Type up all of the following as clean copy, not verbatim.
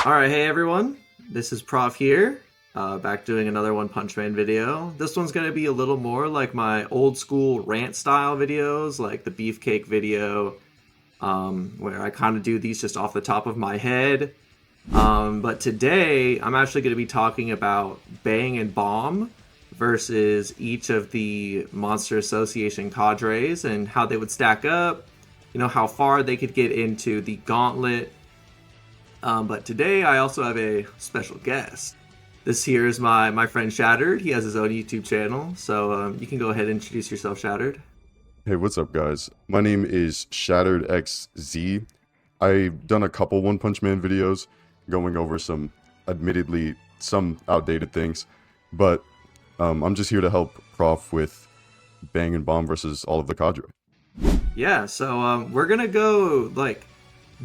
Alright, hey everyone, this is Prof here, back doing another One Punch Man video. This one's going to be a little more like my old school rant style videos, like the beefcake video, where I kind of do these just off the top of my head. But today, I'm actually going to be talking about Bang and Bomb versus each of the Monster Association cadres and how they would stack up, how far they could get into the gauntlet. But today I also have a special guest. This here is my friend Shattered. He has his own YouTube channel, so you can go ahead and introduce yourself, Shattered. Hey, what's up, guys? My name is Shattered XZ. I've done a couple One Punch Man videos going over some outdated things, but I'm just here to help Prof with Bang and Bomb versus all of the cadre. Yeah, so we're gonna go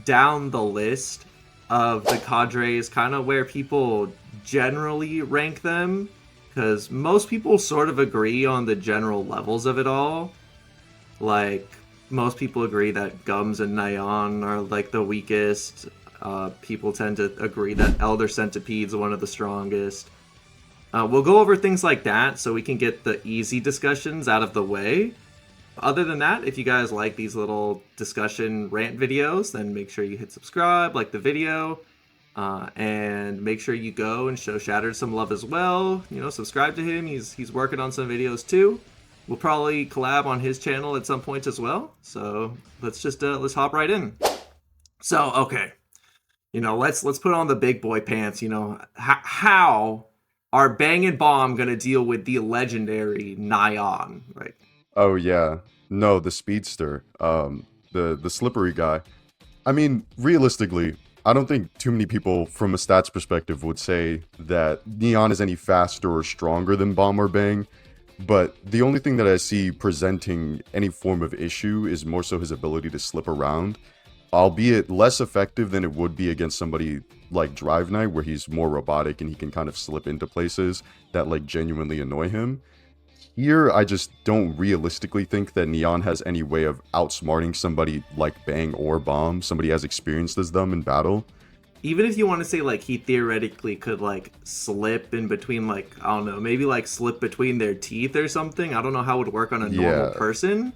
down the list of the cadres, kind of where people generally rank them, because most people sort of agree on the general levels of it all. Like, most people agree that Gums and Nyan are the weakest. People tend to agree that Elder Centipede's one of the strongest. We'll go over things like that so we can get the easy discussions out of the way. Other than that, if you guys like these little discussion rant videos, then make sure you hit subscribe, like the video, and make sure you go and show Shattered some love as well. Subscribe to him. He's working on some videos too. We'll probably collab on his channel at some point as well. So let's hop right in. So okay, let's put on the big boy pants. How are Bang and Bomb gonna deal with the legendary Nyan, right? Oh yeah, no, the speedster, the slippery guy. I mean, realistically, I don't think too many people from a stats perspective would say that Nyan is any faster or stronger than Bomb or Bang, but the only thing that I see presenting any form of issue is more so his ability to slip around, albeit less effective than it would be against somebody like Drive Knight, where he's more robotic and he can kind of slip into places that genuinely annoy him. Here, I just don't realistically think that Nyan has any way of outsmarting somebody like Bang or Bomb, somebody as experienced as them in battle. Even if you want to say he theoretically could slip in between, I don't know, maybe slip between their teeth or something. I don't know how it would work on a normal person,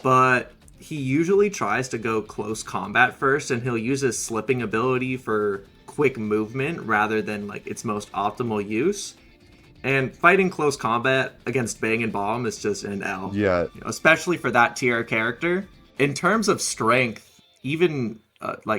but he usually tries to go close combat first, and he'll use his slipping ability for quick movement rather than its most optimal use. And fighting close combat against Bang and Bomb is just an L. Yeah. Especially for that tier character. In terms of strength, even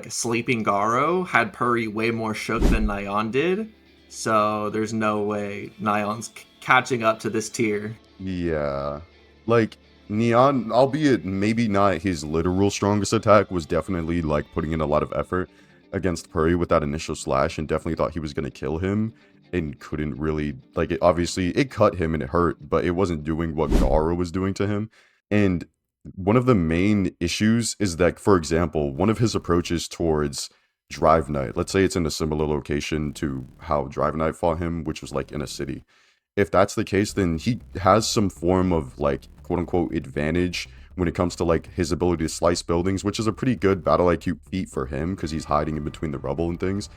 Sleeping Garo had Puri way more shook than Nyan did. So there's no way Nyan's catching up to this tier. Yeah. Nyan, albeit maybe not his literal strongest attack, was definitely putting in a lot of effort against Puri with that initial slash, and definitely thought he was going to kill him. And couldn't really, obviously, it cut him and it hurt, but it wasn't doing what Garo was doing to him. And one of the main issues is that, for example, one of his approaches towards Drive Knight, let's say it's in a similar location to how Drive Knight fought him, which was in a city. If that's the case, then he has some form of quote-unquote advantage when it comes to his ability to slice buildings, which is a pretty good battle IQ feat for him because he's hiding in between the rubble and things.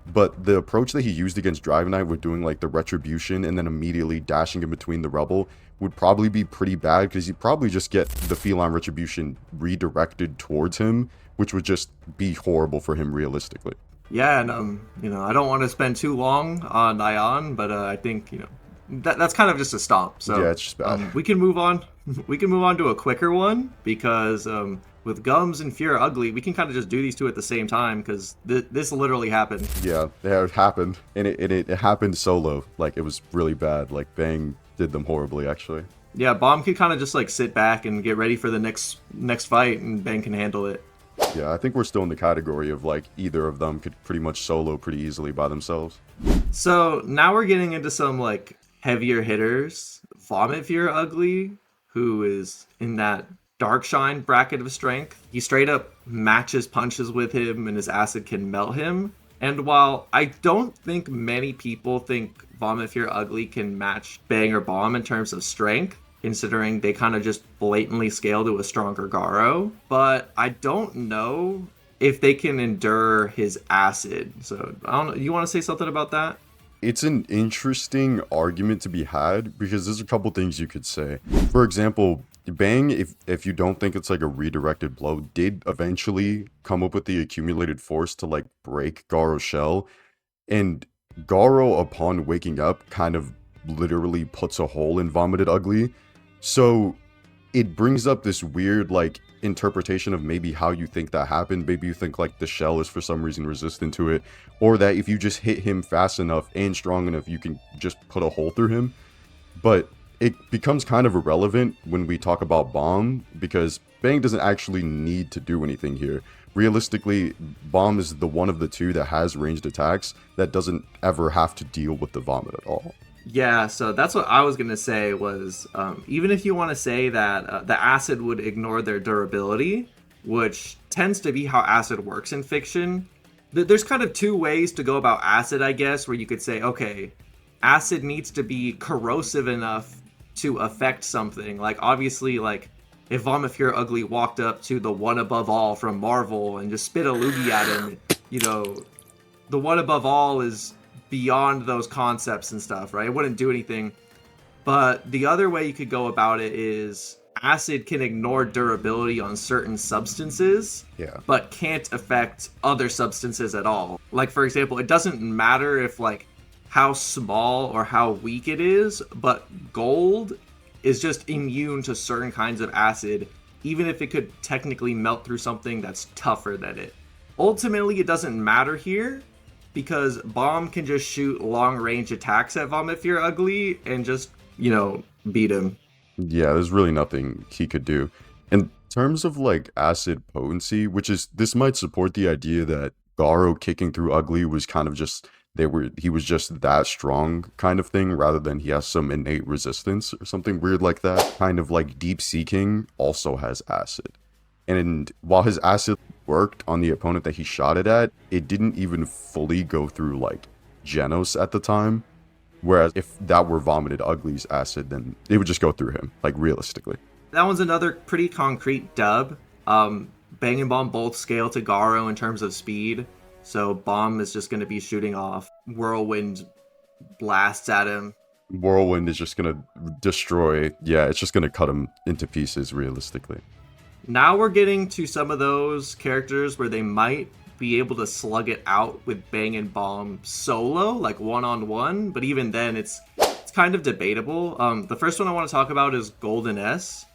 But the approach that he used against Drive Knight with doing the retribution and then immediately dashing in between the rubble would probably be pretty bad, because you'd probably just get the feline retribution redirected towards him, which would just be horrible for him realistically. Yeah, and I don't want to spend too long on Nyan, but I think that's kind of just a stomp. So yeah, it's just bad. We can move on. We can move on to a quicker one, because with Gums and Fuhrer Ugly, we can kind of just do these two at the same time, because this literally happened. Yeah, it happened, and it happened solo. It was really bad. Bang did them horribly, actually. Yeah, Bomb could kind of just sit back and get ready for the next fight, and Bang can handle it. Yeah, I think we're still in the category of either of them could pretty much solo pretty easily by themselves. So now we're getting into some heavier hitters. Vomit Fuhrer Ugly, who is in that Dark Shine bracket of strength. He straight up matches punches with him, and his acid can melt him. And while I don't think many people think Vomit Fuhrer Ugly can match Bang or Bomb in terms of strength, considering they kind of just blatantly scale to a stronger Garo, but I don't know if they can endure his acid. So I don't know. You want to say something about that? It's an interesting argument to be had because there's a couple things you could say. For example, Bang, if you don't think it's like a redirected blow, did eventually come up with the accumulated force to like break Garo's shell, and Garo, upon waking up, kind of literally puts a hole in Vomited Ugly. So it brings up this weird like interpretation of maybe how you think that happened. Maybe you think like the shell is for some reason resistant to it, or that if you just hit him fast enough and strong enough, you can just put a hole through him. But it becomes kind of irrelevant when we talk about Bomb, because Bang doesn't actually need to do anything here. Realistically, Bomb is the one of the two that has ranged attacks that doesn't ever have to deal with the vomit at all. Yeah, so that's what I was going to say was, even if you want to say that the acid would ignore their durability, which tends to be how acid works in fiction, there's kind of two ways to go about acid, I guess, where you could say, okay, acid needs to be corrosive enough to affect something. Like, obviously, like, if Fuhrer Ugly walked up to the One Above All from Marvel and just spit a loogie at him, you know, the One Above All is beyond those concepts and stuff, right? It wouldn't do anything. But the other way you could go about it is acid can ignore durability on certain substances, but can't affect other substances at all. Like, for example, it doesn't matter if, like, how small or how weak it is, but gold is just immune to certain kinds of acid, even if it could technically melt through something that's tougher than it. Ultimately, it doesn't matter here, because Bomb can just shoot long-range attacks at Fuhrer Ugly and just, you know, beat him. Yeah, there's really nothing he could do. In terms of, like, acid potency, this might support the idea that Garo kicking through Ugly was kind of just, he was just that strong kind of thing, rather than he has some innate resistance or something weird like that. Kind of like Deep Sea King also has acid. And while his acid worked on the opponent that he shot it at, it didn't even fully go through, like, Genos at the time. Whereas if that were Vomited Ugly's acid, then it would just go through him, like, realistically. That one's another pretty concrete dub. Bang and Bomb both scale to Garo in terms of speed. So Bomb is just going to be shooting off Whirlwind blasts at him. Whirlwind is just going to destroy. Yeah, it's just going to cut him into pieces, realistically. Now we're getting to some of those characters where they might be able to slug it out with Bang and Bomb solo, like one-on-one, but even then it's kind of debatable. The first one I want to talk about is Golden S.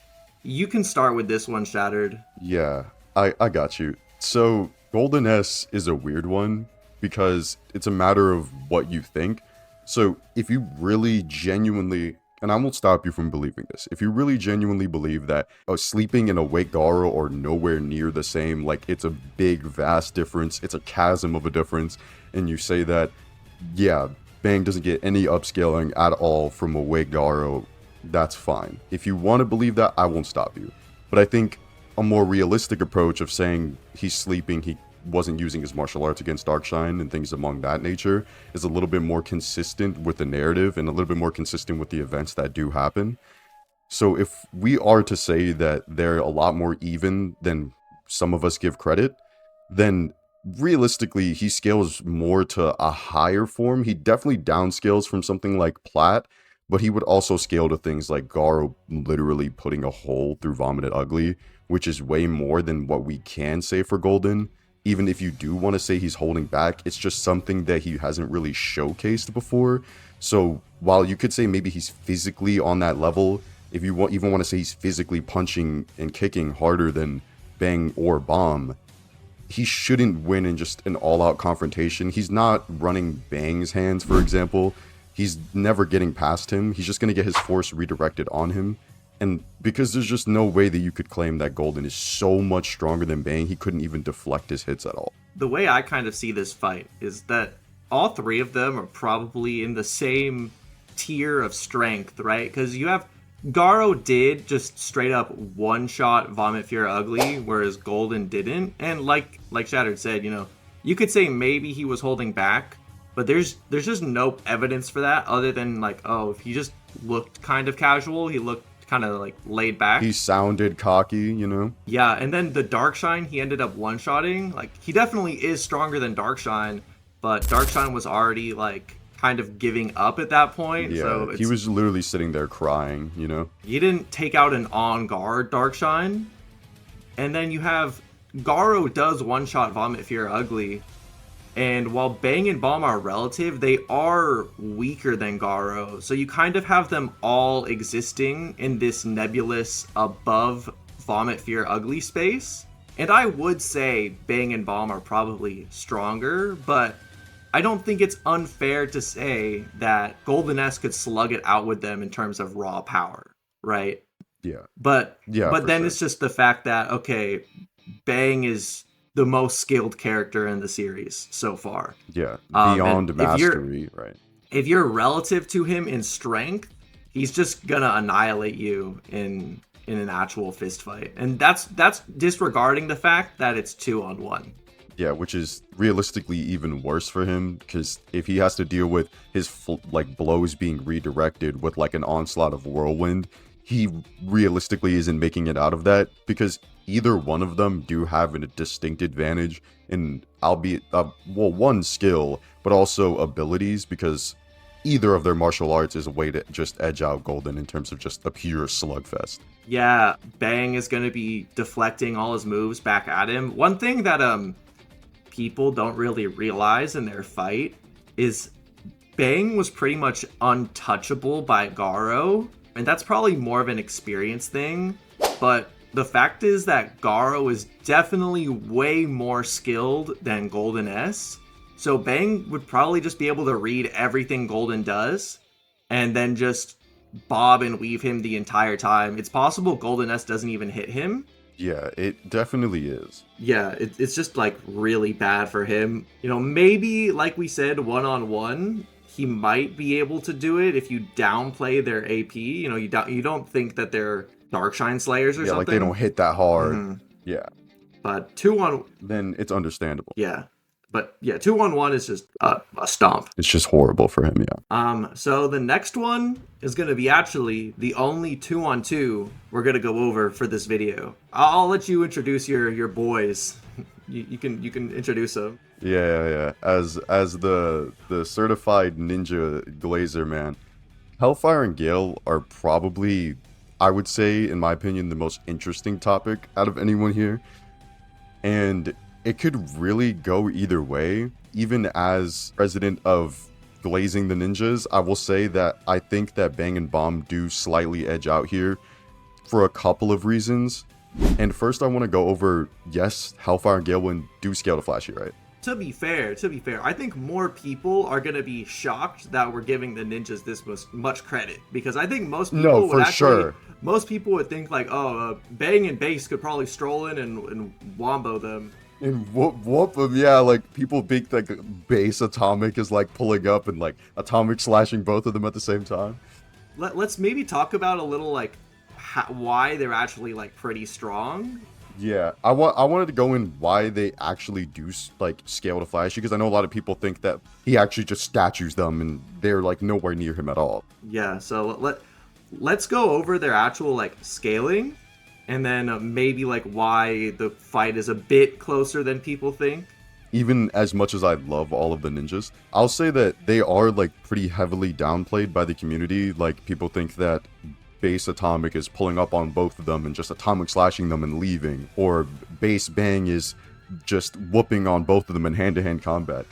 You can start with this one, Shattered. Yeah, I got you. So Golden S is a weird one because it's a matter of what you think. So if you really genuinely, and I won't stop you from believing this, if you really genuinely believe that sleeping and awake Garo are nowhere near the same, like it's a big, vast difference, it's a chasm of a difference, and you say that, yeah, Bang doesn't get any upscaling at all from awake Garo, that's fine. If you want to believe that, I won't stop you. But I think a more realistic approach of saying he's sleeping, he wasn't using his martial arts against Darkshine and things among that nature is a little bit more consistent with the narrative and a little bit more consistent with the events that do happen. So if we are to say that they're a lot more even than some of us give credit, then realistically he scales more to a higher form. He definitely downscales from something like Plat, but he would also scale to things like Garo literally putting a hole through Vomited Ugly, which is way more than what we can say for Golden. Even if you do want to say he's holding back, it's just something that he hasn't really showcased before. So while you could say maybe he's physically on that level, if you even want to say he's physically punching and kicking harder than Bang or Bomb, he shouldn't win in just an all-out confrontation. He's not running Bang's hands, for example. He's never getting past him. He's just going to get his force redirected on him. And because there's just no way that you could claim that Golden is so much stronger than Bang, he couldn't even deflect his hits at all. The way I kind of see this fight is that all three of them are probably in the same tier of strength, right? Because you have Garo did just straight up one-shot Fuhrer Ugly, whereas Golden didn't. And like Shattered said, you know, you could say maybe he was holding back, but there's just no evidence for that other than like, oh, if he just looked kind of casual, he looked kind of like laid back. He sounded cocky, you know? Yeah, and then the Darkshine, he ended up one-shotting. Like, he definitely is stronger than Darkshine, but Darkshine was already, like, kind of giving up at that point. Yeah, So he was literally sitting there crying, you know? he didn't take out an on-guard Darkshine. And then you have Garo does one-shot Vomit Fuhrer Ugly. And while Bang and Bomb are relative, they are weaker than Garo. So you kind of have them all existing in this nebulous above Vomit Fuhrer Ugly space. And I would say Bang and Bomb are probably stronger, but I don't think it's unfair to say that Golden S could slug it out with them in terms of raw power, right? Yeah. But then sure. it's just the fact that, okay, Bang is the most skilled character in the series so far. Yeah, beyond mastery, right? If you're relative to him in strength, he's just gonna annihilate you in an actual fist fight, and that's disregarding the fact that it's 2-on-1. Yeah, which is realistically even worse for him, because if he has to deal with his like blows being redirected with like an onslaught of Whirlwind, he realistically isn't making it out of that, because either one of them do have a distinct advantage in, albeit, one skill, but also abilities, because either of their martial arts is a way to just edge out Golden in terms of just a pure slugfest. Yeah, Bang is going to be deflecting all his moves back at him. One thing that people don't really realize in their fight is Bang was pretty much untouchable by Garo, and that's probably more of an experience thing, but the fact is that Garo is definitely way more skilled than Golden S. So Bang would probably just be able to read everything Golden does and then just bob and weave him the entire time. It's possible Golden S doesn't even hit him. Yeah, it definitely is. Yeah, it's just like really bad for him. You know, maybe like we said, one-on-one, he might be able to do it if you downplay their AP. You know, you don't think that they're Darkshine Slayers or something. Yeah, like they don't hit that hard. Mm-hmm. Yeah. But 2-on... Then it's understandable. Yeah. But yeah, 2-on-1 is just a stomp. It's just horrible for him, yeah. So the next one is going to be actually the only 2-on-2 we're going to go over for this video. I'll let you introduce your boys. You can introduce them. Yeah. As the certified ninja glazer, man, Hellfire and Gale are probably, I would say, in my opinion, the most interesting topic out of anyone here. And it could really go either way. Even as president of Glazing the Ninjas, I will say that I think that Bang and Bomb do slightly edge out here for a couple of reasons. And first I want to go over, yes, Hellfire and Gale Wind do scale to Flashy, right? To be fair, I think more people are going to be shocked that we're giving the ninjas this much credit, because I think most people most people would think like, Bang and Base could probably stroll in and wombo them. And whoop them, yeah, like people think like Base Atomic is like pulling up and like Atomic slashing both of them at the same time. Let's maybe talk about a little like why they're actually like pretty strong. Yeah, I wanted to go in why they actually do like scale to Flashy, because I know a lot of people think that he actually just statues them and they're like nowhere near him at all. Yeah, so let's go over their actual like scaling, and then maybe like why the fight is a bit closer than people think. Even as much as I love all of the ninjas, I'll say that they are like pretty heavily downplayed by the community. Like people think that Base Atomic is pulling up on both of them and just Atomic slashing them and leaving, or Base Bang is just whooping on both of them in hand-to-hand combat.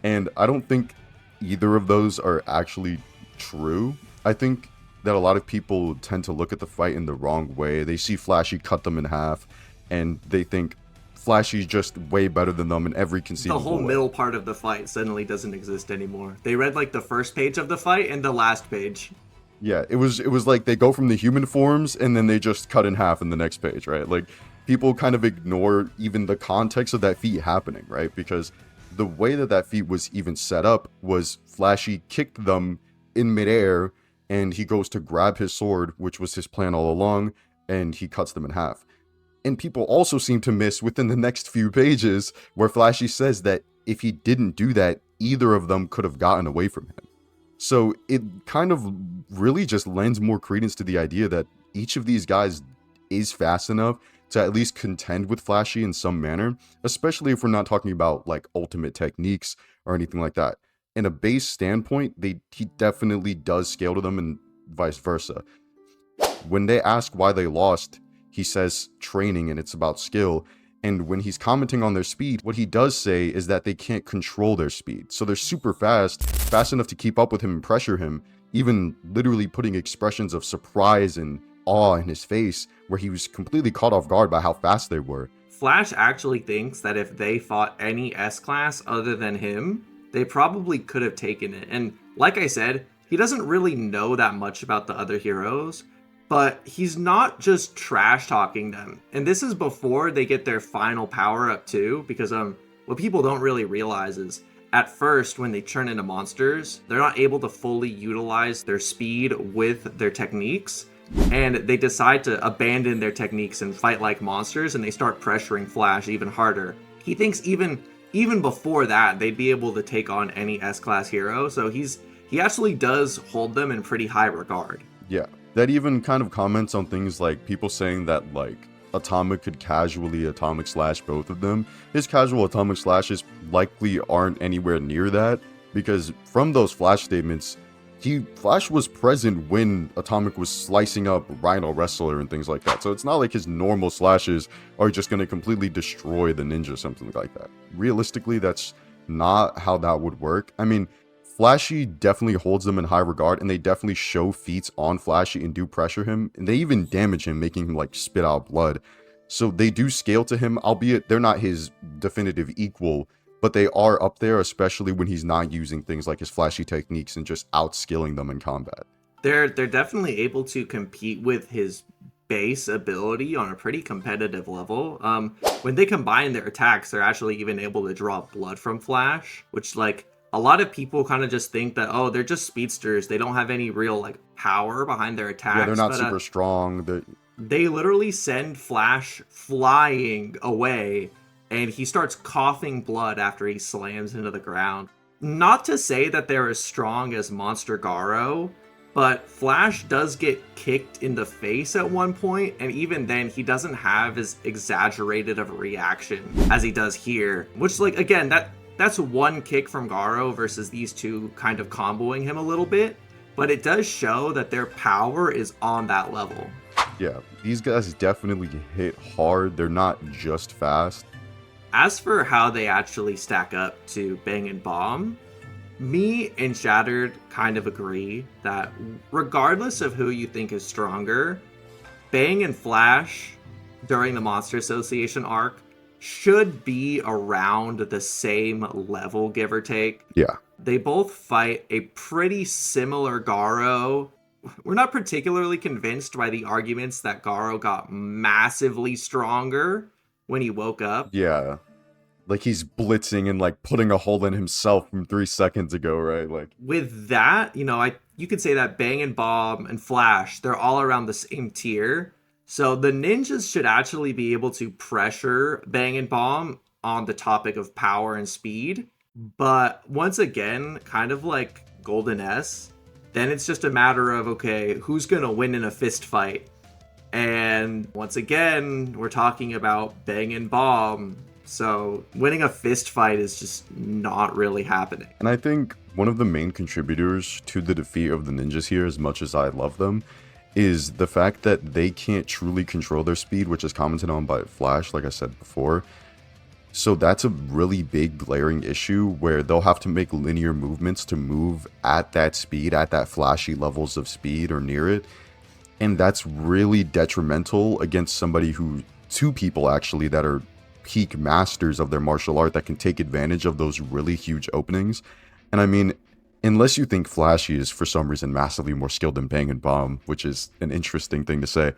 And I don't think either of those are actually true. I think that a lot of people tend to look at the fight in the wrong way. They see Flashy cut them in half, and they think Flashy's just way better than them in every conceivable way. The whole middle part of the fight suddenly doesn't exist anymore. They read like the first page of the fight and the last page. Yeah, it was like they go from the human forms and then they just cut in half in the next page, right? Like, people kind of ignore even the context of that feat happening, right? Because the way that feat was even set up was Flashy kicked them in midair, and he goes to grab his sword, which was his plan all along, and he cuts them in half. And people also seem to miss within the next few pages where Flashy says that if he didn't do that, either of them could have gotten away from him. So it kind of really just lends more credence to the idea that each of these guys is fast enough to at least contend with Flashy in some manner, especially if we're not talking about like ultimate techniques or anything like that. In a base standpoint, he definitely does scale to them and vice versa. When they ask why they lost, he says training and it's about skill. And when he's commenting on their speed, what he does say is that they can't control their speed. So they're super fast enough to keep up with him and pressure him, even literally putting expressions of surprise and awe in his face, where he was completely caught off guard by how fast they were. Flash actually thinks that if they fought any S-Class other than him, they probably could have taken it. And like I said, he doesn't really know that much about the other heroes, but he's not just trash talking them. And this is before they get their final power up too, because what people don't really realize is at first when they turn into monsters, they're not able to fully utilize their speed with their techniques, and they decide to abandon their techniques and fight like monsters, and they start pressuring Flash even harder. He thinks even before that they'd be able to take on any S-Class hero, so he actually does hold them in pretty high regard. Yeah. That even kind of comments on things like people saying that like Atomic could casually Atomic Slash both of them. His casual Atomic Slashes likely aren't anywhere near that, because from those Flash statements, Flash was present when Atomic was slicing up Rhino Wrestler and things like that. So it's not like his normal slashes are just going to completely destroy the ninja or something like that. Realistically, that's not how that would work. I mean, Flashy definitely holds them in high regard, and they definitely show feats on Flashy and do pressure him, and they even damage him, making him like spit out blood. So they do scale to him, albeit they're not his definitive equal, but they are up there, especially when he's not using things like his flashy techniques and just outskilling them in combat. They're definitely able to compete with his base ability on a pretty competitive level. When they combine their attacks, they're actually even able to draw blood from Flash, which like a lot of people kind of just think that, oh, they're just speedsters. They don't have any real like power behind their attacks. Yeah, they're not super strong. They literally send Flash flying away, and he starts coughing blood after he slams into the ground. Not to say that they're as strong as Monster Garo, but Flash does get kicked in the face at one point, and even then he doesn't have as exaggerated of a reaction as he does here. Which, like, again, that's one kick from Garo versus these two kind of comboing him a little bit, but it does show that their power is on that level. Yeah, these guys definitely hit hard. They're not just fast. As for how they actually stack up to Bang and Bomb, me and Shattered kind of agree that regardless of who you think is stronger, Bang and Flash during the Monster Association arc should be around the same level, give or take. Yeah. They both fight a pretty similar Garo. We're not particularly convinced by the arguments that Garo got massively stronger when he woke up. Yeah. Like he's blitzing and like putting a hole in himself from 3 seconds ago, right? Like with that, you could say that Bang and Bomb and Flash, they're all around the same tier. So the ninjas should actually be able to pressure Bang and Bomb on the topic of power and speed. But once again, kind of like Golden S, then it's just a matter of, okay, who's going to win in a fist fight? And once again, we're talking about Bang and Bomb. So winning a fist fight is just not really happening. And I think one of the main contributors to the defeat of the ninjas here, as much as I love them, is the fact that they can't truly control their speed, which is commented on by Flash, like I said before. So that's a really big glaring issue where they'll have to make linear movements to move at that speed, at that flashy levels of speed or near it. And that's really detrimental against two people actually that are peak masters of their martial art that can take advantage of those really huge openings. And I mean, unless you think Flashy is for some reason massively more skilled than Bang and Bomb, which is an interesting thing to say,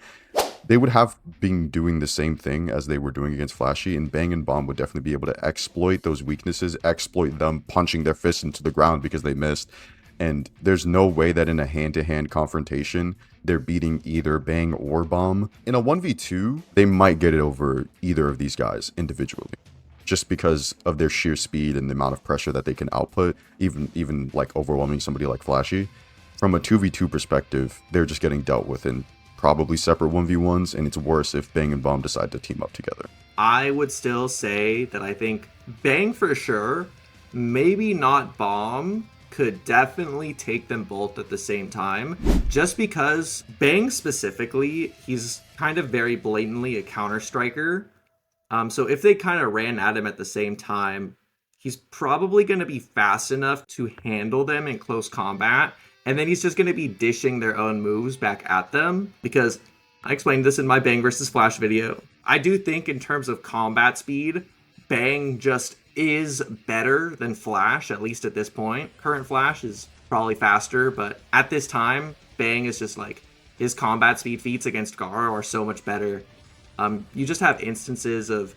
they would have been doing the same thing as they were doing against Flashy, and Bang and Bomb would definitely be able to exploit those weaknesses, exploit them punching their fists into the ground because they missed. And there's no way that in a hand-to-hand confrontation, they're beating either Bang or Bomb. In a 1v2, they might get it over either of these guys individually, just because of their sheer speed and the amount of pressure that they can output, even like overwhelming somebody like Flashy. From a 2v2 perspective, they're just getting dealt with in probably separate 1v1s, and it's worse if Bang and Bomb decide to team up together. I would still say that I think Bang for sure, maybe not Bomb, could definitely take them both at the same time. Just because Bang specifically, he's kind of very blatantly a counter striker. So if they kind of ran at him at the same time, he's probably going to be fast enough to handle them in close combat. And then he's just going to be dishing their own moves back at them. Because I explained this in my Bang versus Flash video. I do think in terms of combat speed, Bang just is better than Flash, at least at this point. Current Flash is probably faster, but at this time, Bang is just like, his combat speed feats against Garo are so much better. You just have instances of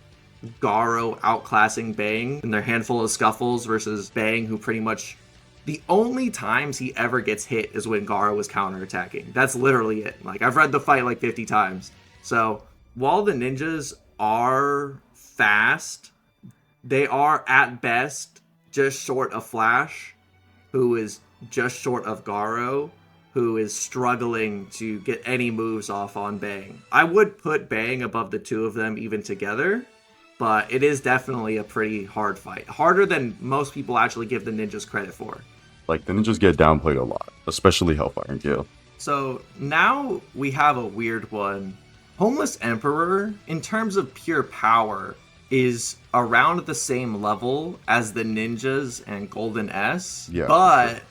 Garo outclassing Bang in their handful of scuffles versus Bang, who pretty much, the only times he ever gets hit is when Garo was counterattacking. That's literally it. Like, I've read the fight like 50 times. So, while the ninjas are fast, they are at best just short of Flash, who is just short of Garo, who is struggling to get any moves off on Bang. I would put Bang above the two of them even together, but it is definitely a pretty hard fight. Harder than most people actually give the ninjas credit for. Like, the ninjas get downplayed a lot, especially Hellfire and Gale. So now we have a weird one. Homeless Emperor, in terms of pure power, is around the same level as the ninjas and Golden S. Yeah, but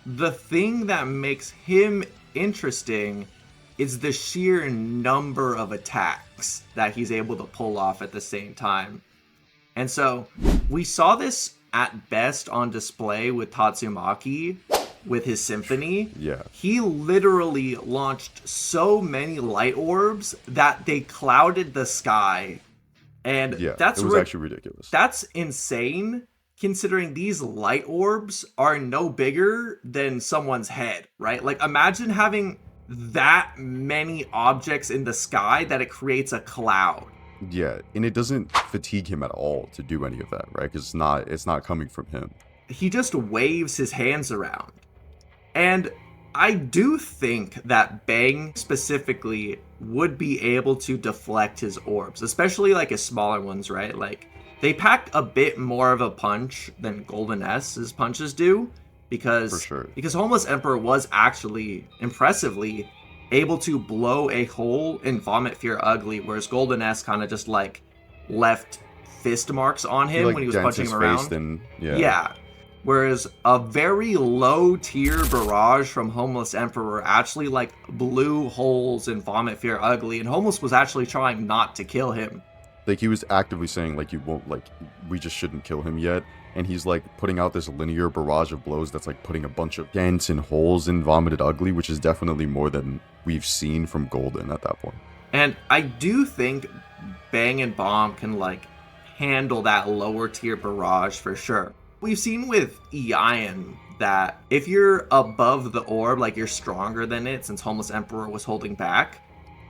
the thing that makes him interesting is the sheer number of attacks that he's able to pull off at the same time. And so we saw this at best on display with Tatsumaki with his symphony. Yeah. He literally launched so many light orbs that they clouded the sky. And Yeah, that's it was actually ridiculous. That's insane, considering these light orbs are no bigger than someone's head, right? Like, imagine having that many objects in the sky that it creates a cloud. Yeah, and it doesn't fatigue him at all to do any of that, right? Because it's not coming from him. He just waves his hands around. And I do think that Bang specifically would be able to deflect his orbs, especially like his smaller ones, right? Like, they pack a bit more of a punch than Golden S's punches do, because For sure. because Homeless Emperor was actually impressively able to blow a hole in Vomit Fuhrer Ugly, whereas Golden S kind of just like left fist marks on him He, like, when he was dents punching his him around. face, then, Yeah. Whereas a very low tier barrage from Homeless Emperor actually like blew holes in Vomit Fuhrer Ugly, and Homeless was actually trying not to kill him. Like, he was actively saying, like, you won't, like, we just shouldn't kill him yet. And he's, like, putting out this linear barrage of blows that's, like, putting a bunch of dents and holes in Vomited Ugly, which is definitely more than we've seen from Golden at that point. And I do think Bang and Bomb can like handle that lower tier barrage for sure. We've seen with Nyan that if you're above the orb, like you're stronger than it, since Homeless Emperor was holding back,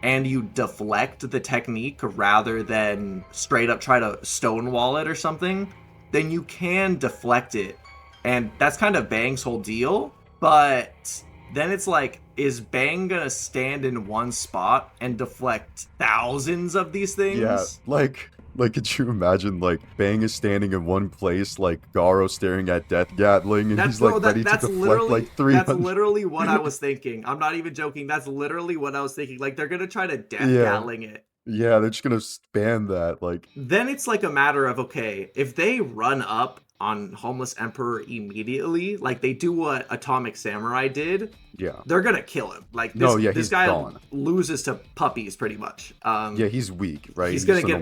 and you deflect the technique rather than straight up try to stonewall it or something, then you can deflect it. And that's kind of Bang's whole deal. But then it's like, is Bang gonna stand in one spot and deflect thousands of these things? Yeah, like, could you imagine, like, Bang is standing in one place, like, Garo staring at Death Gatling, and he's, like, ready to deflect, like, 300. That's literally what I was thinking. I'm not even joking. That's literally what I was thinking. Like, they're gonna try to Death Gatling it. Yeah, they're just gonna spam that, like... Then it's, like, a matter of, okay, if they run up on Homeless Emperor immediately, like they do what Atomic Samurai did, they're gonna kill him. Like, this guy gone. Loses to puppies, pretty much. Yeah, he's weak, right? He's gonna get...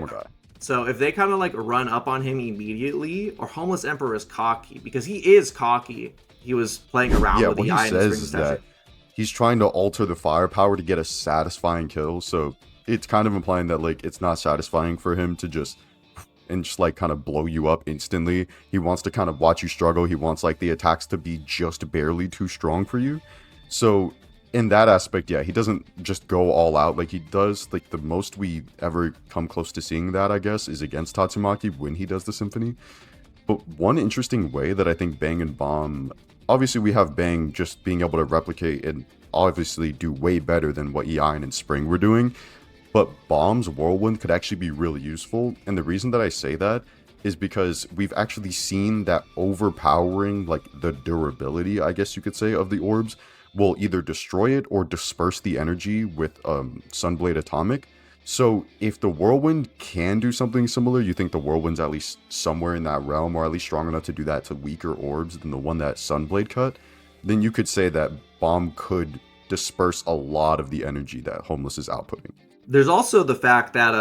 So if they kind of like run up on him immediately, or Homeless Emperor is cocky, because he is cocky. He was playing around with the items. What he says is that he's trying to alter the firepower to get a satisfying kill. So it's kind of implying that like it's not satisfying for him to just like kind of blow you up instantly. He wants to kind of watch you struggle. He wants like the attacks to be just barely too strong for you. So in that aspect, yeah, he doesn't just go all out like he does. Like the most we ever come close to seeing that, I guess, is against Tatsumaki when he does the symphony. But one interesting way that I think Bang and Bomb, obviously we have Bang just being able to replicate an obviously do way better than what Nyan and Spring were doing. But Bomb's Whirlwind could actually be really useful. And the reason that I say that is because we've actually seen that overpowering, like the durability, I guess you could say, of the orbs will either destroy it or disperse the energy with Sunblade Atomic. So if the Whirlwind can do something similar, you think the Whirlwind's at least somewhere in that realm, or at least strong enough to do that to weaker orbs than the one that Sunblade cut, then you could say that Bomb could disperse a lot of the energy that Homeless is outputting. There's also the fact that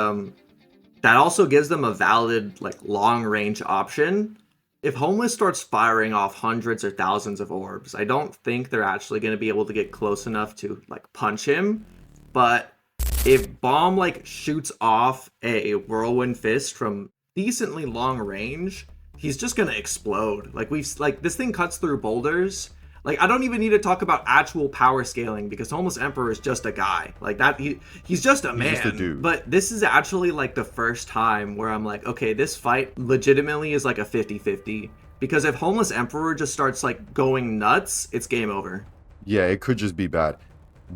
that also gives them a valid like long range option. If Homeless starts firing off hundreds or thousands of orbs, I don't think they're actually going to be able to get close enough to like punch him. But if Bomb like shoots off a Whirlwind Fist from decently long range, he's just going to explode. Like this thing cuts through boulders. Like, I don't even need to talk about actual power scaling because Homeless Emperor is just a guy. Like that, he's just a man. He's just a dude. But this is actually like the first time where I'm like, okay, this fight legitimately is like a 50-50. Because if Homeless Emperor just starts like going nuts, it's game over. Yeah, it could just be bad.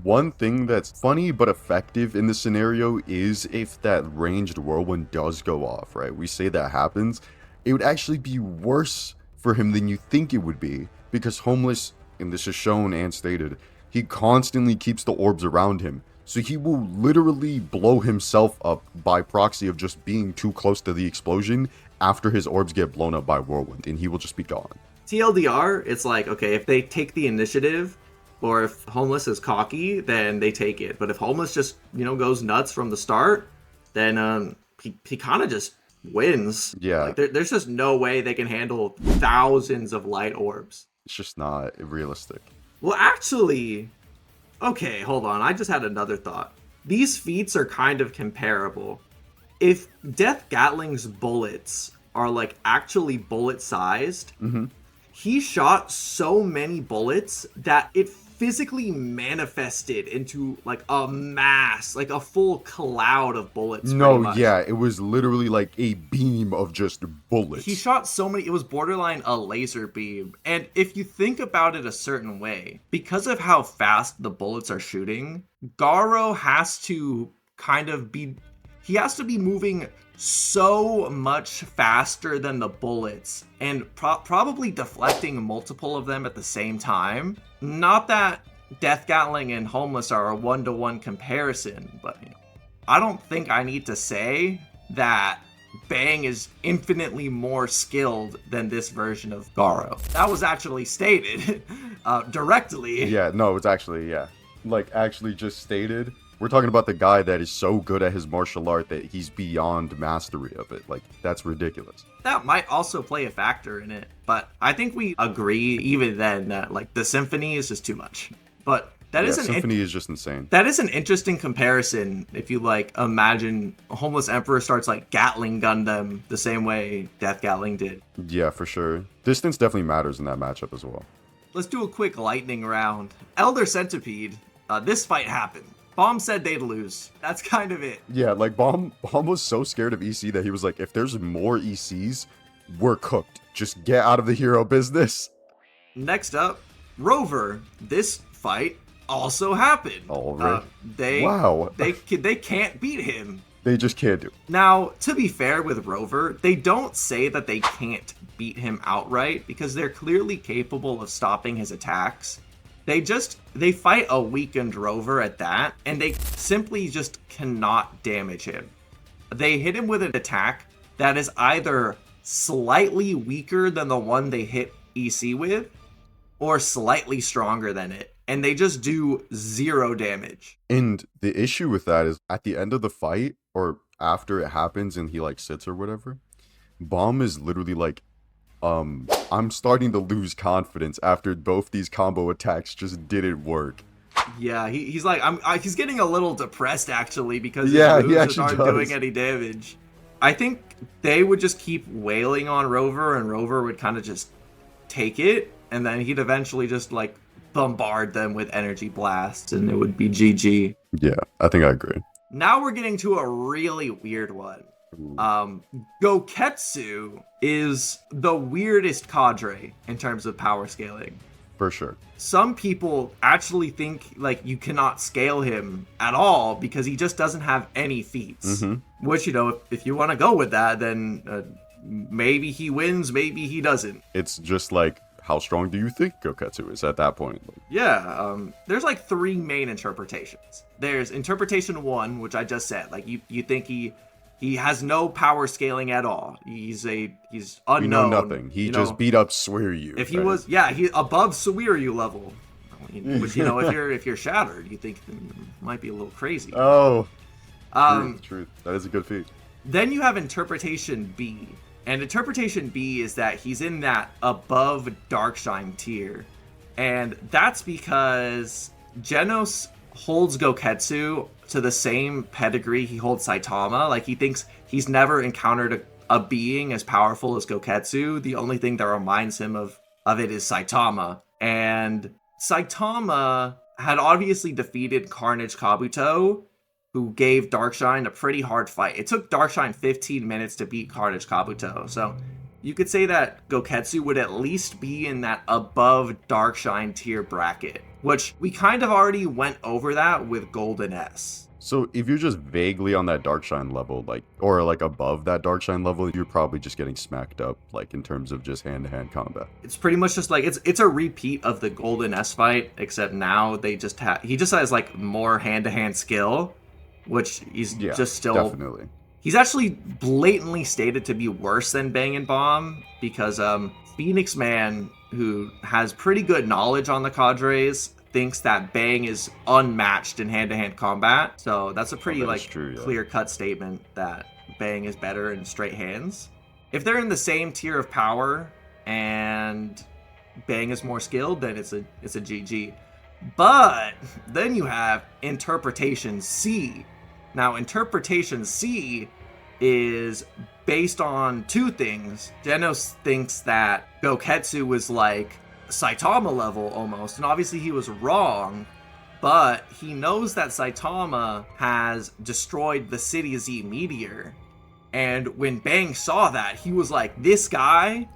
One thing that's funny but effective in this scenario is if that ranged Whirlwind does go off, right? We say that happens. It would actually be worse for him than you think it would be. Because Homeless, and this is shown and stated, he constantly keeps the orbs around him. So he will literally blow himself up by proxy of just being too close to the explosion after his orbs get blown up by Whirlwind, and he will just be gone. TLDR, it's like, okay, if they take the initiative, or if Homeless is cocky, then they take it. But if Homeless just, goes nuts from the start, then he kind of just wins. Yeah. Like, there's just no way they can handle thousands of light orbs. It's just not realistic. Well, actually, okay, hold on. I just had another thought. These feats are kind of comparable. If Death Gatling's bullets are like actually bullet sized, he shot so many bullets that it physically manifested into like a mass, like a full cloud of bullets. No, yeah, it was literally like a beam of just bullets. He shot so many, it was borderline a laser beam. And if you think about it a certain way, because of how fast the bullets are shooting, Garo has to he has to be moving so much faster than the bullets and probably deflecting multiple of them at the same time. Not that Death Gatling and Homeless are a one-to-one comparison, but I don't think I need to say that Bang is infinitely more skilled than this version of Garo. That was actually stated directly. Yeah, no, it's actually, yeah. Like, actually just stated. We're talking about the guy that is so good at his martial art that he's beyond mastery of it. Like, that's ridiculous. That might also play a factor in it, but I think we agree even then that, like, the Symphony is just too much. But that is Symphony is just insane. That is an interesting comparison if you, like, imagine Homeless Emperor starts, like, Gatling gun them the same way Death Gatling did. Yeah, for sure. Distance definitely matters in that matchup as well. Let's do a quick lightning round. Elder Centipede, this fight happened. Bomb said they'd lose. That's kind of it. Yeah, like Bomb was so scared of EC that he was like, if there's more ECs, we're cooked. Just get out of the hero business. Next up, Rover. This fight also happened. Already? They can't beat him. They just can't do it. Now, to be fair with Rover, they don't say that they can't beat him outright because they're clearly capable of stopping his attacks. They fight a weakened Rover at that, and they simply just cannot damage him. They hit him with an attack that is either slightly weaker than the one they hit EC with, or slightly stronger than it, and they just do 0 damage. And the issue with that is, at the end of the fight, or after it happens and he, like, sits or whatever, Bomb is literally like, I'm starting to lose confidence after both these combo attacks just didn't work. Yeah, he's like, he's getting a little depressed actually because his moves aren't doing any damage. I think they would just keep wailing on Rover, and Rover would kind of just take it, and then he'd eventually just like bombard them with energy blasts, and it would be GG. Yeah, I think I agree. Now we're getting to a really weird one. Goketsu is the weirdest cadre in terms of power scaling. For sure. Some people actually think like you cannot scale him at all because he just doesn't have any feats. Mm-hmm. Which, you know, if you want to go with that, then maybe he wins, maybe he doesn't. It's just like, how strong do you think Goketsu is at that point? Yeah, there's like 3 main interpretations. There's interpretation 1, which I just said. Like you think he has no power scaling at all. He's unknown. We know nothing. He just beat up Suiryu. If he was, he above Suiryu level. Which, you know, if you're shattered, you think it might be a little crazy. Oh, truth. That is a good feat. Then you have interpretation B. And interpretation B is that he's in that above Darkshine tier. And that's because Genos holds Goketsu to the same pedigree he holds Saitama. Like, he thinks he's never encountered a being as powerful as Goketsu. The only thing that reminds him of it is Saitama. And Saitama had obviously defeated Carnage Kabuto, who gave Darkshine a pretty hard fight. It took Darkshine 15 minutes to beat Carnage Kabuto. So you could say that Goketsu would at least be in that above Darkshine tier bracket, which we kind of already went over that with Golden S. So if you're just vaguely on that Darkshine level, or above that Darkshine level, you're probably just getting smacked up, like in terms of just hand-to-hand combat. It's pretty much just like it's a repeat of the Golden S fight, except now he just has like more hand-to-hand skill, which he's just still definitely. He's actually blatantly stated to be worse than Bang and Bomb because Phoenix Man, who has pretty good knowledge on the cadres, thinks that Bang is unmatched in hand-to-hand combat. So that's a pretty clear-cut statement that Bang is better in straight hands. If they're in the same tier of power and Bang is more skilled, then it's a GG. But then you have Interpretation C. Now, Interpretation C is based on 2 things. Genos thinks that Goketsu was like Saitama level almost, and obviously he was wrong, but he knows that Saitama has destroyed the City Z meteor, and when Bang saw that, he was like, this guy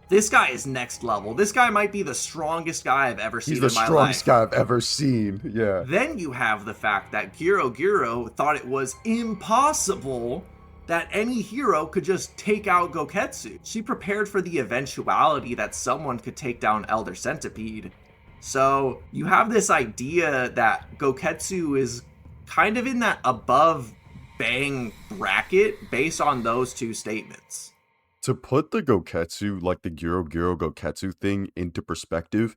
is next level. This guy might be the strongest guy I've ever seen in my life. He's the strongest guy I've ever seen, yeah. Then you have the fact that Giro thought it was impossible that any hero could just take out Goketsu. She prepared for the eventuality that someone could take down Elder Centipede. So you have this idea that Goketsu is kind of in that above Bang bracket based on those 2 statements. To put the Goketsu, like the Giro Goketsu thing, into perspective,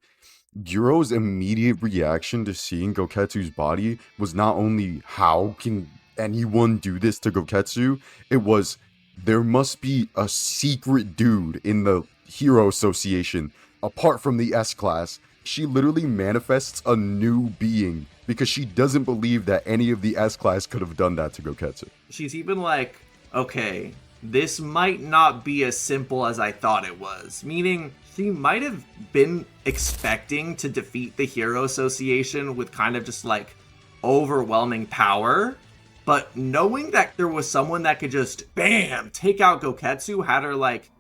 Giro's immediate reaction to seeing Goketsu's body was not only, how can anyone do this to Goketsu? It was, there must be a secret dude in the Hero Association, apart from the S-Class. She literally manifests a new being because she doesn't believe that any of the S-Class could have done that to Goketsu. She's even like, okay, this might not be as simple as I thought it was. Meaning, she might have been expecting to defeat the Hero Association with kind of just like overwhelming power. But knowing that there was someone that could just, bam, take out Goketsu had her like,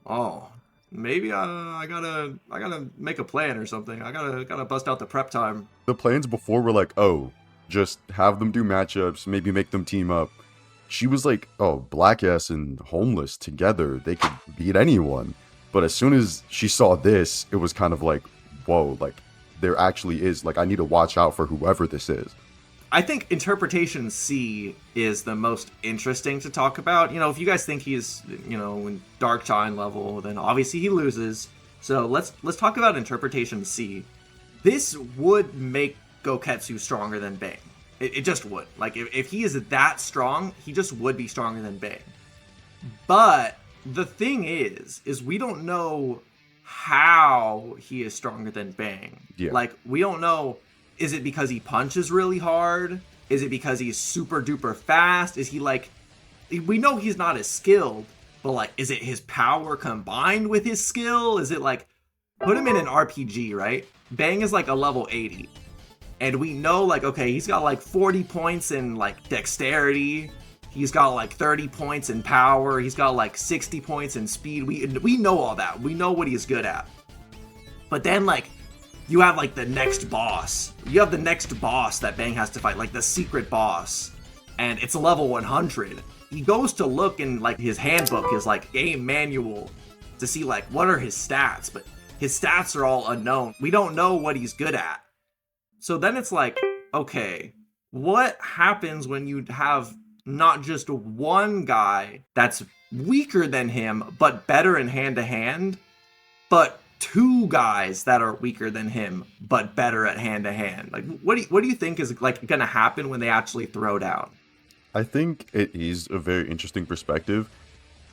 oh, maybe I gotta make a plan or something. I gotta bust out the prep time. The plans before were like, oh, just have them do matchups, maybe make them team up. She was like, oh, Black Ass and Homeless together, they could beat anyone. But as soon as she saw this, it was kind of like, whoa, like, there actually is, like, I need to watch out for whoever this is. I think Interpretation C is the most interesting to talk about. You know, if you guys think he's, you know, in Darkshine level, then obviously he loses. So let's talk about Interpretation C. This would make Goketsu stronger than Bang. It just would. Like, if he is that strong, he just would be stronger than Bang. But the thing is we don't know how he is stronger than Bang. Yeah. Like, we don't know, is it because he punches really hard? Is it because he's super duper fast? Is he like, we know he's not as skilled, but like, is it his power combined with his skill? Is it like, put him in an RPG, right? Bang is like a level 80. And we know, like, okay, he's got like 40 points in like dexterity. He's got like 30 points in power. He's got like 60 points in speed. We know all that. We know what he's good at. But then, like, you have like the next boss. You have the next boss that Bang has to fight, like the secret boss. And it's a level 100. He goes to look in like his handbook, his like game manual, to see like what are his stats, but his stats are all unknown. We don't know what he's good at. So then it's like, okay, what happens when you have not just one guy that's weaker than him, but better in hand-to-hand, but two guys that are weaker than him, but better at hand-to-hand? Like, what do you think is like going to happen when they actually throw down? I think it is a very interesting perspective,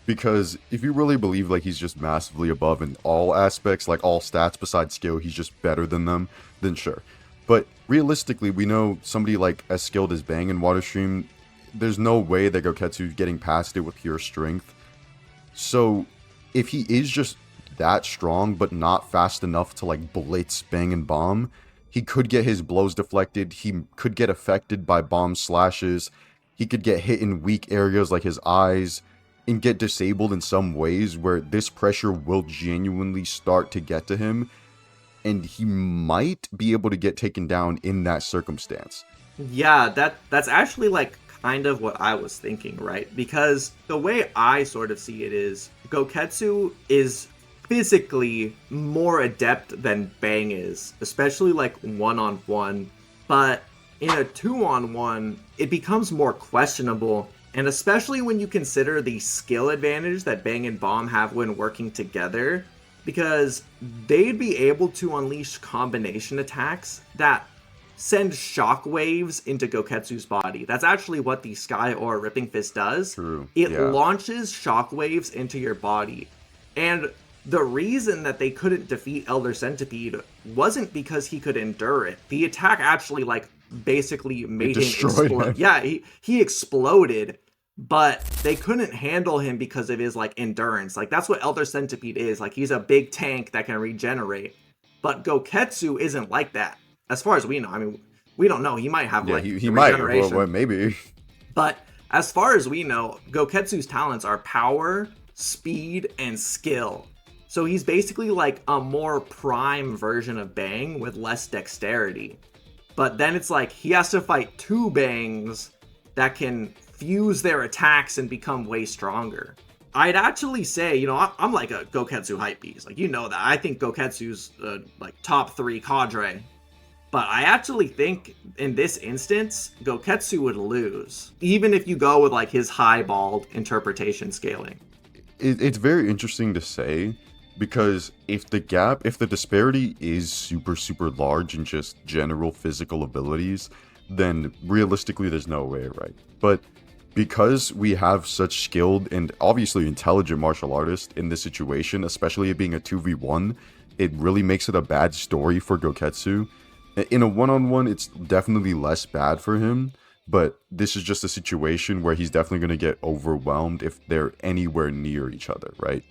because if you really believe like he's just massively above in all aspects, like all stats besides skill, he's just better than them, then sure. But realistically, we know somebody like as skilled as Bang in Water Stream, there's no way that Goketsu's getting past it with pure strength. So if he is just that strong but not fast enough to like blitz Bang and Bomb, he could get his blows deflected, he could get affected by Bomb slashes, he could get hit in weak areas like his eyes, and get disabled in some ways where this pressure will genuinely start to get to him, and he might be able to get taken down in that circumstance. Yeah, that's actually like kind of what I was thinking, right? Because the way I sort of see it is Goketsu is physically more adept than Bang is, especially like one-on-one, but in a two-on-one, it becomes more questionable, and especially when you consider the skill advantage that Bang and Bomb have when working together, because they'd be able to unleash combination attacks that send shockwaves into Goketsu's body. That's actually what the Sky or Ripping Fist does. True. It Yeah. launches shockwaves into your body. And the reason that they couldn't defeat Elder Centipede wasn't because he could endure it. The attack actually like basically made him explode. Yeah, he exploded, but they couldn't handle him because of his like endurance. Like that's what Elder Centipede is. Like he's a big tank that can regenerate. But Goketsu isn't like that. As far as we know. I mean, we don't know. He might have like he might. Well, maybe. But as far as we know, Goketsu's talents are power, speed, and skill. So he's basically like a more prime version of Bang with less dexterity. But then it's like he has to fight two Bangs that can fuse their attacks and become way stronger. I'd actually say, you know, I'm like a Goketsu hype beast. Like, you know that. I think Goketsu's like top 3 cadre. But I actually think in this instance, Goketsu would lose, even if you go with like his highballed interpretation scaling. It's very interesting to say, because if the disparity is super, super large in just general physical abilities, then realistically there's no way, right? But because we have such skilled and obviously intelligent martial artists in this situation, especially it being a 2v1, it really makes it a bad story for Goketsu. In a one-on-one, it's definitely less bad for him, but this is just a situation where he's definitely going to get overwhelmed if they're anywhere near each other, right?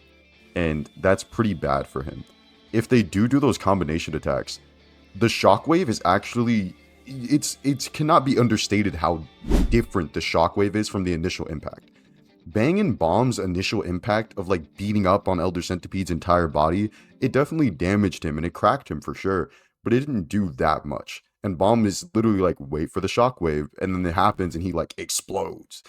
And that's pretty bad for him. If they do those combination attacks, the shockwave is actually, it cannot be understated how different the shockwave is from the initial impact. Bang and Bomb's initial impact of like beating up on Elder Centipede's entire body, it definitely damaged him and it cracked him for sure, but it didn't do that much. And Bomb is literally like, wait for the shockwave, and then it happens and he like explodes.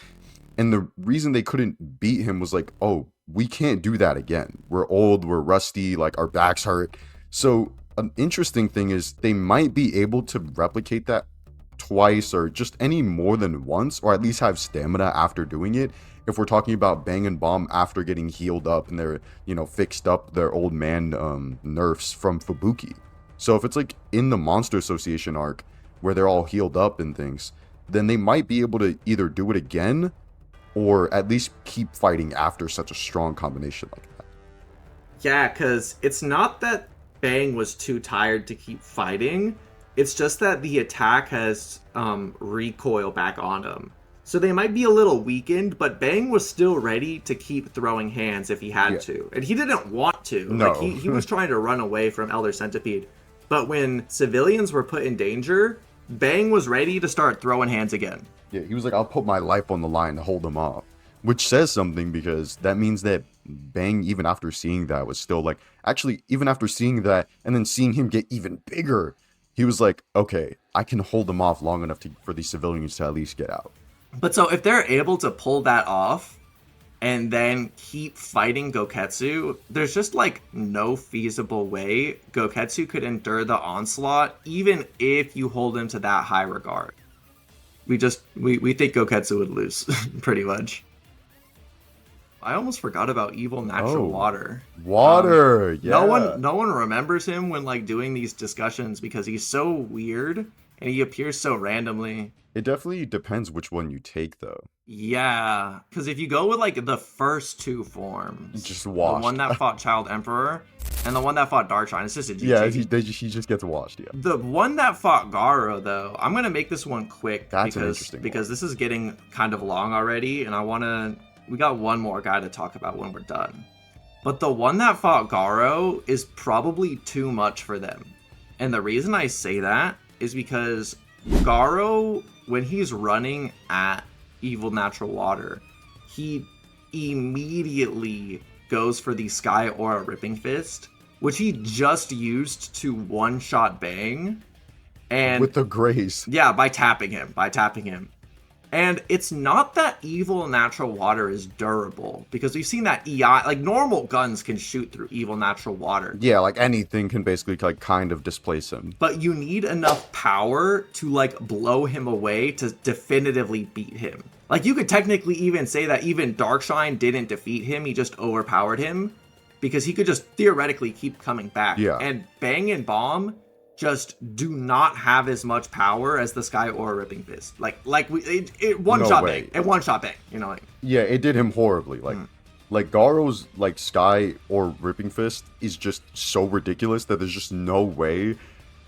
And the reason they couldn't beat him was like, oh, we can't do that again. We're old, we're rusty, like our backs hurt. So an interesting thing is they might be able to replicate that twice or just any more than once, or at least have stamina after doing it. If we're talking about Bang and Bomb after getting healed up and they're, you know, fixed up their old man nerfs from Fubuki. So if it's like in the Monster Association arc where they're all healed up and things, then they might be able to either do it again or at least keep fighting after such a strong combination like that. Yeah, because it's not that Bang was too tired to keep fighting. It's just that the attack has recoil back on him. So they might be a little weakened, but Bang was still ready to keep throwing hands if he had to. And he didn't want to. No. Like he was trying to run away from Elder Centipede. But when civilians were put in danger, Bang was ready to start throwing hands again. Yeah, he was like, I'll put my life on the line to hold them off. Which says something, because that means that Bang, even after seeing that, was still like, actually, even after seeing that and then seeing him get even bigger, he was like, okay, I can hold them off long enough for these civilians to at least get out. But so if they're able to pull that off and then keep fighting Goketsu, there's just like no feasible way Goketsu could endure the onslaught, even if you hold him to that high regard. We think Goketsu would lose, pretty much. I almost forgot about evil natural water. Water, yeah. No one remembers him when like doing these discussions because he's so weird and he appears so randomly. It definitely depends which one you take, though. Yeah, because if you go with like the first two forms, just washed. The one that fought Child Emperor and the one that fought Darkshine, it's just a GG. Yeah, he just gets washed. Yeah. The one that fought Garo, though, I'm gonna make this one quick because this is getting kind of long already, and we got one more guy to talk about when we're done. But the one that fought Garo is probably too much for them, and the reason I say that is because Garo, when he's running at evil natural water, he immediately goes for the Sky Aura Ripping Fist, which he just used to one-shot Bang. And with the grace. Yeah, by tapping him. And it's not that evil natural water is durable, because we've seen that EI, like normal guns can shoot through evil natural water. Yeah, like anything can basically like kind of displace him. But you need enough power to like blow him away to definitively beat him. Like you could technically even say that even Darkshine didn't defeat him, he just overpowered him, because he could just theoretically keep coming back. Yeah. And Bang and Bomb just do not have as much power as the Sky Aura Ripping Fist. It one shot Bang. It one shot Bang. You know, like. Yeah, it did him horribly. Like Garo's like Sky or Ripping Fist is just so ridiculous that there's just no way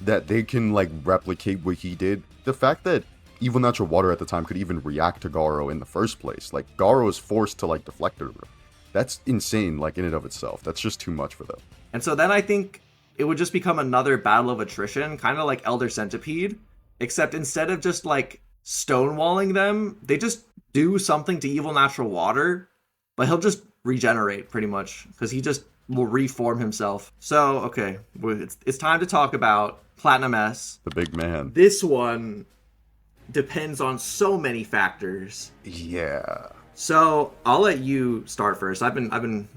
that they can like replicate what he did. The fact that evil natural water at the time could even react to Garo in the first place, like Garo is forced to like deflect it. That's insane, like in and of itself. That's just too much for them. And so then I think it would just become another battle of attrition, kind of like Elder Centipede, except instead of just like stonewalling them, they just do something to evil natural water, but he'll just regenerate pretty much because he just will reform himself. So, okay, it's time to talk about Platinum S. The big man. This one depends on so many factors. Yeah. So I'll let you start first. I've been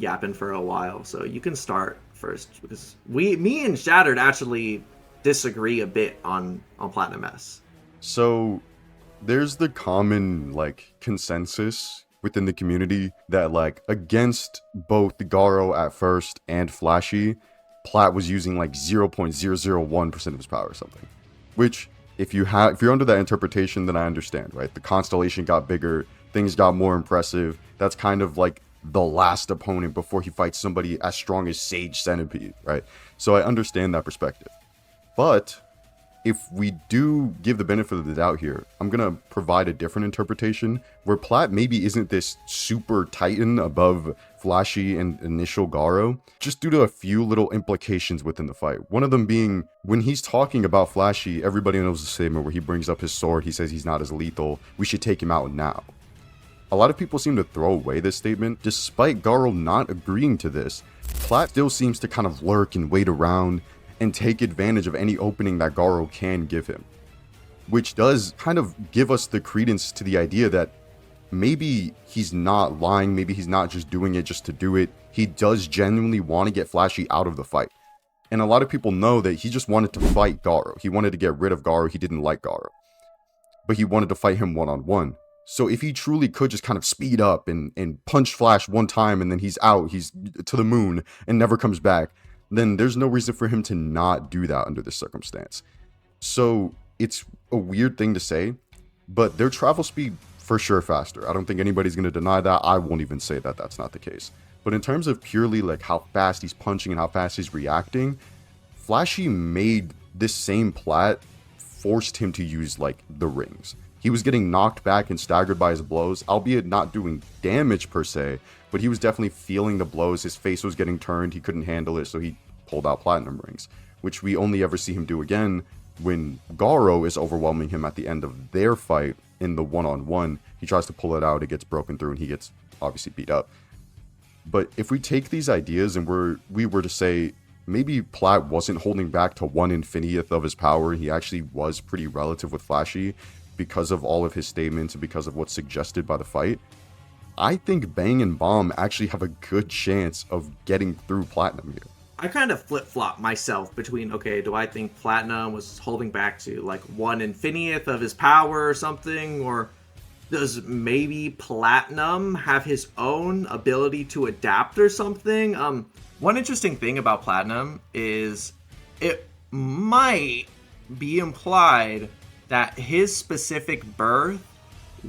yapping for a while, so you can start first, because me and Shattered actually disagree a bit on Platinum S. So there's the common like consensus within the community that like against both Garo at first and Flashy, Plat was using like 0.001% of his power or something. Which if you're under that interpretation, then I understand, right? The constellation got bigger, things got more impressive. That's kind of like the last opponent before he fights somebody as strong as Sage Centipede, right? So I understand that perspective. But if we do give the benefit of the doubt here, I'm going to provide a different interpretation where Plat maybe isn't this super titan above Flashy and initial Garo, just due to a few little implications within the fight. One of them being, when he's talking about Flashy, everybody knows the statement where he brings up his sword, he says he's not as lethal, we should take him out now. A lot of people seem to throw away this statement. Despite Garo not agreeing to this, Plat still seems to kind of lurk and wait around and take advantage of any opening that Garo can give him. Which does kind of give us the credence to the idea that maybe he's not lying, maybe he's not just doing it just to do it. He does genuinely want to get Flashy out of the fight. And a lot of people know that he just wanted to fight Garo. He wanted to get rid of Garo, he didn't like Garo. But he wanted to fight him one-on-one. So if he truly could just kind of speed up and punch Flash one time and then he's out, he's to the moon and never comes back, then there's no reason for him to not do that under this circumstance. So it's a weird thing to say, but their travel speed for sure faster. I don't think anybody's going to deny that. I won't even say that that's not the case. But in terms of purely like how fast he's punching and how fast he's reacting, Flashy made this same Plat forced him to use like the rings. He was getting knocked back and staggered by his blows, albeit not doing damage per se, but he was definitely feeling the blows. His face was getting turned, he couldn't handle it, so he pulled out platinum rings, which we only ever see him do again when Garo is overwhelming him at the end of their fight in the one-on-one. He tries to pull it out, it gets broken through, and he gets obviously beat up. But if we take these ideas and we were to say maybe Platt wasn't holding back to 1/50th of his power, he actually was pretty relative with Flashy because of all of his statements and because of what's suggested by the fight, I think Bang and Bomb actually have a good chance of getting through Platinum here. I kind of flip-flop myself between, okay, do I think Platinum was holding back to like 1/50th of his power or something, or does maybe Platinum have his own ability to adapt or something? One interesting thing about Platinum is it might be implied that his specific birth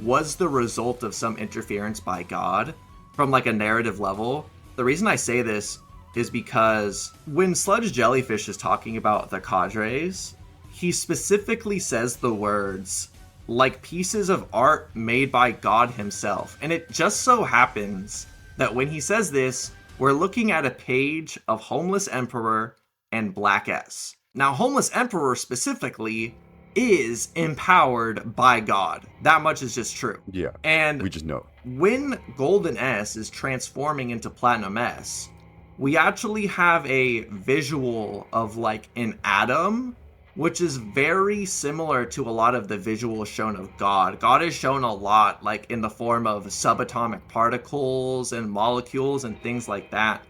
was the result of some interference by God from like a narrative level. The reason I say this is because when Sludge Jellyfish is talking about the Cadres, he specifically says the words, like pieces of art made by God himself. And it just so happens that when he says this, we're looking at a page of Homeless Emperor and Black S. Now, Homeless Emperor specifically is empowered by God. That much is just true. Yeah, and we just know. When Golden S is transforming into Platinum S, we actually have a visual of like an atom, which is very similar to a lot of the visuals shown of God. God is shown a lot like in the form of subatomic particles and molecules and things like that.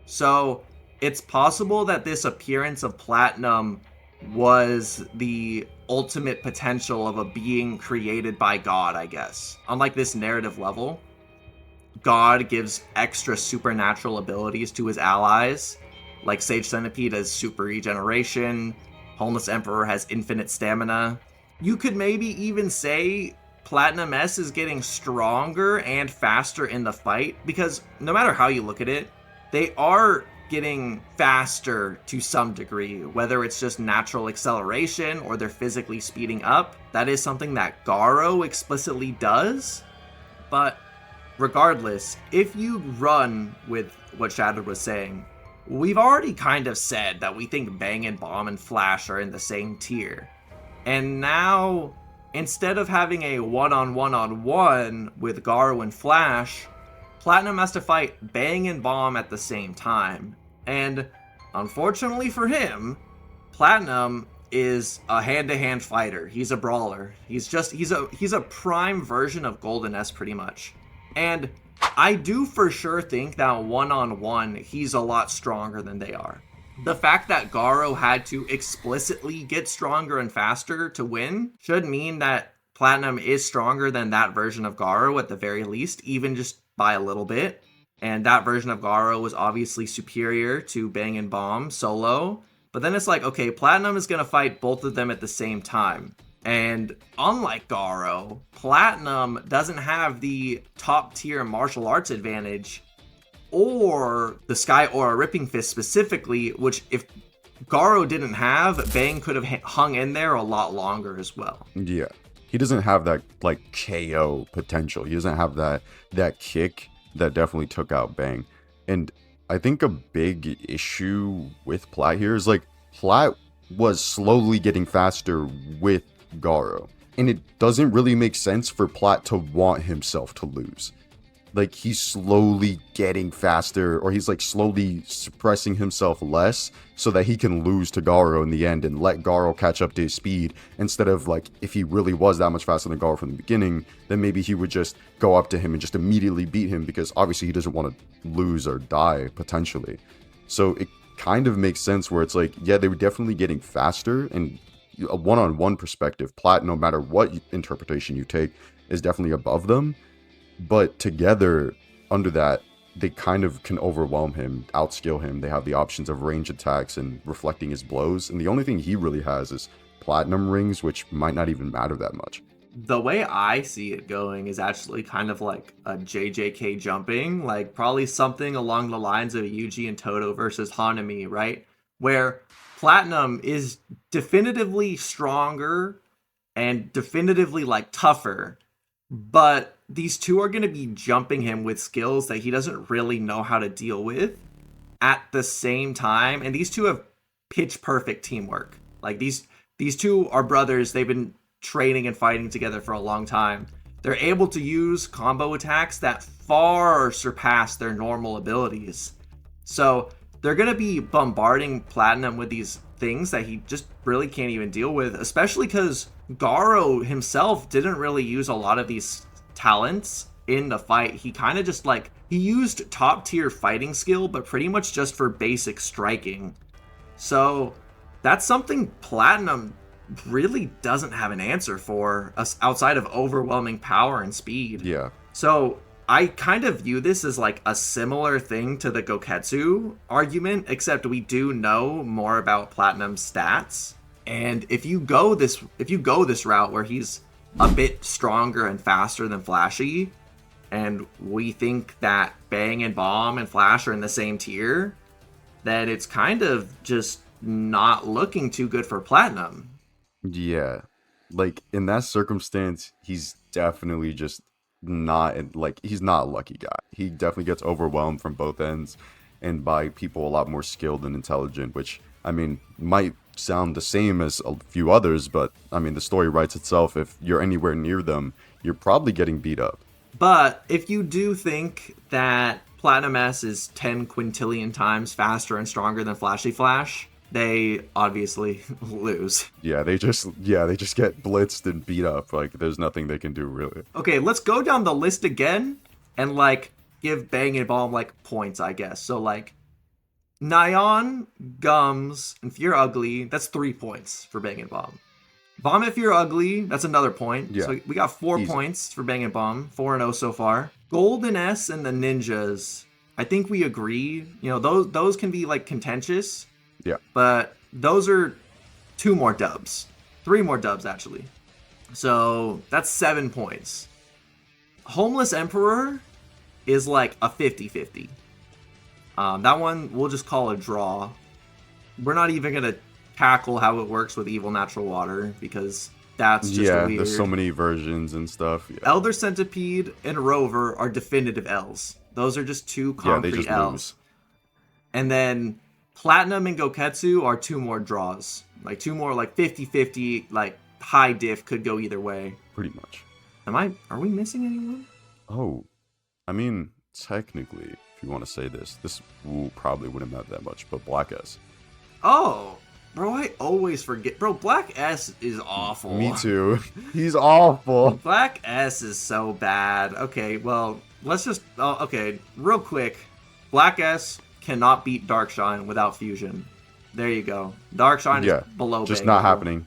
So it's possible that this appearance of Platinum was the ultimate potential of a being created by God, I guess. On like this narrative level, God gives extra supernatural abilities to his allies, like Sage Centipede has super regeneration, Homeless Emperor has infinite stamina. You could maybe even say Platinum S is getting stronger and faster in the fight, because no matter how you look at it, they are getting faster to some degree, whether it's just natural acceleration or they're physically speeding up. That is something that Garo explicitly does. But regardless, if you run with what Shadow was saying, we've already kind of said that we think Bang and Bomb and Flash are in the same tier. And now, instead of having a one-on-one-on-one with Garo and Flash, Platinum has to fight Bang and Bomb at the same time. And unfortunately for him, Platinum is a hand-to-hand fighter. He's a brawler. He's a prime version of Golden S pretty much. And I do for sure think that one-on-one, he's a lot stronger than they are. The fact that Garo had to explicitly get stronger and faster to win should mean that Platinum is stronger than that version of Garo at the very least, even just by a little bit. And that version of Garo was obviously superior to Bang and Bomb solo. But then it's like, okay, Platinum is going to fight both of them at the same time. And unlike Garo, Platinum doesn't have the top tier martial arts advantage or the Sky Aura Ripping Fist specifically, which if Garo didn't have, Bang could have hung in there a lot longer as well. Yeah. He doesn't have that like KO potential. He doesn't have that kick that definitely took out Bang. And I think a big issue with Platt here is like Platt was slowly getting faster with Garo. And it doesn't really make sense for Platt to want himself to lose. Like he's slowly getting faster, or he's like slowly suppressing himself less so that he can lose to Garo in the end and let Garo catch up to his speed, instead of like if he really was that much faster than Garo from the beginning, then maybe he would just go up to him and just immediately beat him, because obviously he doesn't want to lose or die potentially. So it kind of makes sense where it's like, yeah, they were definitely getting faster, and a one-on-one perspective, Platt, no matter what interpretation you take, is definitely above them. But together, under that, they kind of can overwhelm him, outskill him. They have the options of range attacks and reflecting his blows. And the only thing he really has is platinum rings, which might not even matter that much. The way I see it going is actually kind of like a JJK jumping, like probably something along the lines of Yuji and Toto versus Hanami, right? Where Platinum is definitively stronger and definitively like tougher, but these two are going to be jumping him with skills that he doesn't really know how to deal with at the same time. And these two have pitch perfect teamwork. Like these two are brothers. They've been training and fighting together for a long time, they're able to use combo attacks that far surpass their normal abilities. So they're going to be bombarding Platinum with these things that he just really can't even deal with, especially because Garo himself didn't really use a lot of these talents in the fight. He kind of just like, he used top tier fighting skill, but pretty much just for basic striking. So that's something Platinum really doesn't have an answer for outside of overwhelming power and speed. Yeah. So I kind of view this as like a similar thing to the Goketsu argument, except we do know more about Platinum's stats. And if you go this route where he's a bit stronger and faster than Flashy, and we think that Bang and Bomb and Flash are in the same tier, then it's kind of just not looking too good for Platinum. Yeah. Like, in that circumstance, he's definitely just not, like, he's not a lucky guy. He definitely gets overwhelmed from both ends and by people a lot more skilled and intelligent, which, I mean, might sound the same as a few others, but, I mean, the story writes itself. If you're anywhere near them, you're probably getting beat up. But if you do think that Platinum S is 10 quintillion times faster and stronger than Flashy Flash, they obviously lose. Yeah, they just get blitzed and beat up. Like, there's nothing they can do, really. Okay, let's go down the list again and, like, give Bang and Bomb, like, points, I guess. So, like, Nyan, Gums, and Fuhrer Ugly, that's 3 points for Bang and Bomb. Bomb and Fuhrer Ugly, that's another point. Yeah. So we got 4 Easy. points for Bang and Bomb, 4-0 so far. Golden S and the Ninjas, I think we agree. You know, those can be, like, contentious. Yeah. But those are 2 more dubs. 3 more dubs, actually. So that's 7 points. Homeless Emperor is like a 50-50. That one we'll just call a draw. We're not even going to tackle how it works with Evil Natural Water because that's just weird. There's so many versions and stuff. Yeah. Elder Centipede and Rover are definitive L's. Those are just 2 concrete they just L's. lose. And then Platinum and Goketsu are 2 more draws. Like 2 more, like 50-50, like high diff could go either way. Pretty much. Are we missing anyone? Oh, I mean, technically, if you want to say this probably wouldn't matter that much, but Black S. Oh, bro, I always forget. Bro, Black S is awful. Me too. He's awful. Black S is so bad. Okay, well, let's just, real quick. Black S cannot beat Darkshine without fusion. There you go. Darkshine is below just Bangle. not happening.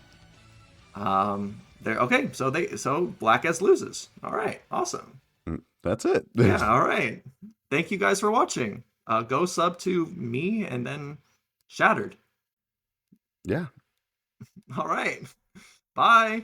So Black S loses. All right, awesome. That's it. Yeah, all right. Thank you guys for watching. Go sub to me and then Shattered. Yeah. All right. Bye.